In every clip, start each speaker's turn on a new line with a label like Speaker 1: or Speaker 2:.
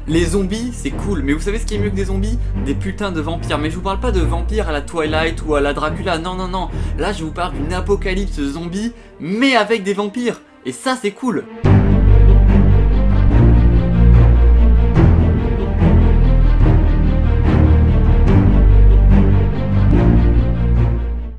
Speaker 1: Les zombies, c'est cool, mais vous savez ce qui est mieux que des zombies? Des putains de vampires. Mais je vous parle pas de vampires à la Twilight ou à la Dracula, non non non. Là je vous parle d'une apocalypse zombie, mais avec des vampires. Et ça c'est cool.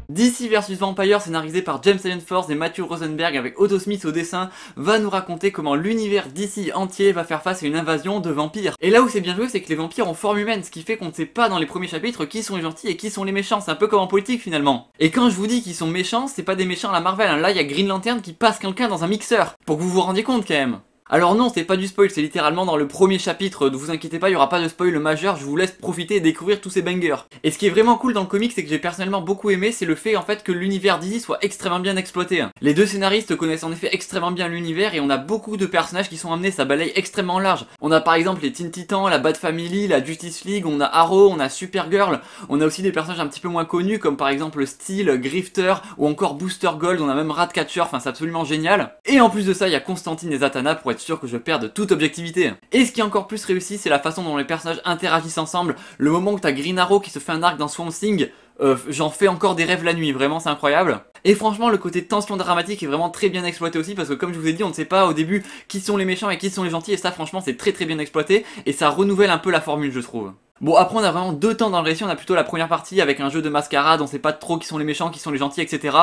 Speaker 1: DC vs Vampire, scénarisé par James Tynion Force et Matthew Rosenberg avec Otto Smith au dessin, va nous raconter comment l'univers DC entier va faire face à une invasion de vampires. Et là où c'est bien joué, c'est que les vampires ont forme humaine, ce qui fait qu'on ne sait pas dans les premiers chapitres qui sont les gentils et qui sont les méchants. C'est un peu comme en politique finalement. Et quand je vous dis qu'ils sont méchants, c'est pas des méchants à la Marvel, hein. Là il y a Green Lantern qui passe quelqu'un dans un mixeur, pour que vous vous rendiez compte quand même. Alors non, c'est pas du spoil, c'est littéralement dans le premier chapitre, ne vous inquiétez pas, il y aura pas de spoil majeur, je vous laisse profiter et découvrir tous ces bangers. Et ce qui est vraiment cool dans le comic, c'est que j'ai personnellement beaucoup aimé, c'est le fait en fait que l'univers DC soit extrêmement bien exploité. Les deux scénaristes connaissent en effet extrêmement bien l'univers et on a beaucoup de personnages qui sont amenés, ça balaye extrêmement large. On a par exemple les Teen Titans, la Bat Family, la Justice League, on a Arrow, on a Supergirl, on a aussi des personnages un petit peu moins connus comme par exemple Steel, Grifter ou encore Booster Gold, on a même Ratcatcher, enfin c'est absolument génial. Et en plus de ça, il y a Constantine et Zatanna pour être sûr que je perde toute objectivité. Et ce qui est encore plus réussi, c'est la façon dont les personnages interagissent ensemble. Le moment où t'as Green Arrow qui se fait un arc dans Swamp Thing, j'en fais encore des rêves la nuit, vraiment c'est incroyable. Et franchement le côté tension dramatique est vraiment très bien exploité aussi parce que comme je vous ai dit, on ne sait pas au début qui sont les méchants et qui sont les gentils et ça franchement c'est très bien exploité et ça renouvelle un peu la formule je trouve. Bon après on a vraiment deux temps dans le récit, on a plutôt la première partie avec un jeu de mascarade, on sait pas trop qui sont les méchants, qui sont les gentils, etc.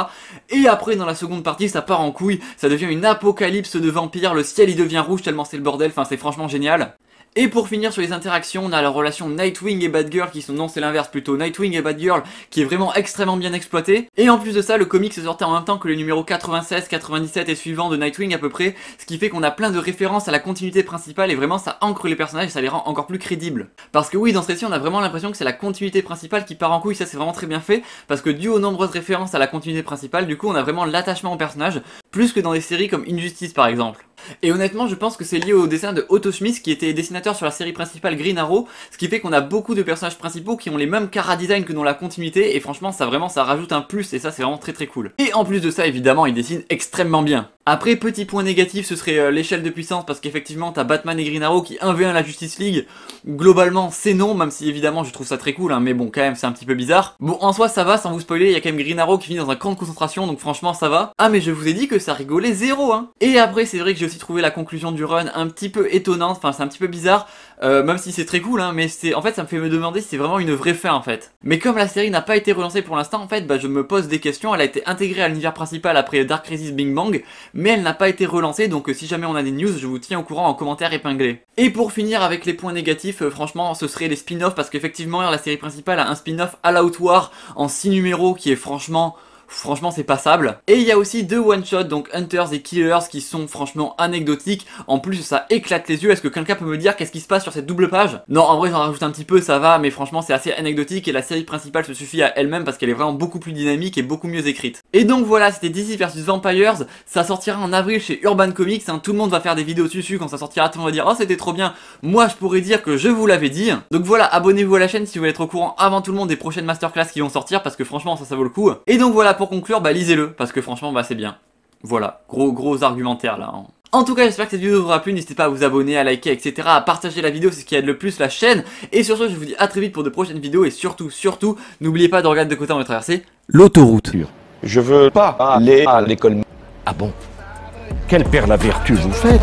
Speaker 1: Et après dans la seconde partie ça part en couille, ça devient une apocalypse de vampires, le ciel il devient rouge tellement c'est le bordel, enfin c'est franchement génial. Et pour finir sur les interactions, on a la relation Nightwing et Batgirl qui sont, non c'est l'inverse plutôt, Nightwing et Batgirl qui est vraiment extrêmement bien exploité. Et en plus de ça, le comic se sortait en même temps que les numéros 96, 97 et suivants de Nightwing à peu près, ce qui fait qu'on a plein de références à la continuité principale et vraiment ça ancre les personnages et ça les rend encore plus crédibles. Parce que oui, dans ce récit on a vraiment l'impression que c'est la continuité principale qui part en couille, ça c'est vraiment très bien fait, parce que dû aux nombreuses références à la continuité principale, du coup on a vraiment l'attachement au personnage, plus que dans des séries comme Injustice par exemple. Et honnêtement je pense que c'est lié au dessin de Otto Smith qui était dessinateur sur la série principale Green Arrow, ce qui fait qu'on a beaucoup de personnages principaux qui ont les mêmes chara-design que dans la continuité et franchement ça rajoute un plus et ça c'est vraiment très cool. Et en plus de ça évidemment il dessine extrêmement bien. Après petit point négatif ce serait l'échelle de puissance parce qu'effectivement t'as Batman et Green Arrow qui 1v1 la Justice League, globalement c'est non même si évidemment je trouve ça très cool hein, mais bon quand même c'est un petit peu bizarre. Bon en soi ça va sans vous spoiler, il y a quand même Green Arrow qui finit dans un camp de concentration donc franchement ça va. Ah mais je vous ai dit que ça rigolait zéro hein. Et après c'est vrai que j'ai aussi trouvé la conclusion du run un petit peu étonnante, enfin c'est un petit peu bizarre, même si c'est très cool hein, mais c'est en fait ça me fait me demander si c'est vraiment une vraie fin en fait. Mais comme la série n'a pas été relancée pour l'instant en fait, bah je me pose des questions, elle a été intégrée à l'univers principal après Dark Crisis Big Bang, mais elle n'a pas été relancée donc si jamais on a des news je vous tiens au courant en commentaire épinglé. Et pour finir avec les points négatifs, franchement ce serait les spin-offs parce qu'effectivement la série principale a un spin-off All Out War en 6 numéros qui est franchement c'est passable. Et il y a aussi deux one-shots, donc Hunters et Killers, qui sont franchement anecdotiques. En plus ça éclate les yeux, est-ce que quelqu'un peut me dire qu'est-ce qui se passe sur cette double page? Non en vrai j'en rajoute un petit peu, ça va, mais franchement c'est assez anecdotique et la série principale se suffit à elle-même parce qu'elle est vraiment beaucoup plus dynamique et beaucoup mieux écrite. Et donc voilà, c'était DC vs Vampires, ça sortira en avril chez Urban Comics, hein. Tout le monde va faire des vidéos dessus quand ça sortira, tout le monde va dire oh c'était trop bien, moi je pourrais dire que je vous l'avais dit. Donc voilà, abonnez-vous à la chaîne si vous voulez être au courant avant tout le monde des prochaines masterclass qui vont sortir parce que franchement ça vaut le coup. Et donc voilà, pour conclure, bah lisez-le parce que franchement bah c'est bien. Voilà, gros argumentaire là hein. En tout cas j'espère que cette vidéo vous aura plu, n'hésitez pas à vous abonner, à liker, etc. à partager la vidéo, c'est ce qui aide le plus la chaîne. Et sur ce je vous dis à très vite pour de prochaines vidéos et surtout n'oubliez pas de regarder de côté on va traverser l'autoroute.
Speaker 2: Je veux pas aller à l'école.
Speaker 3: Ah bon? Quel père la vertu vous faites?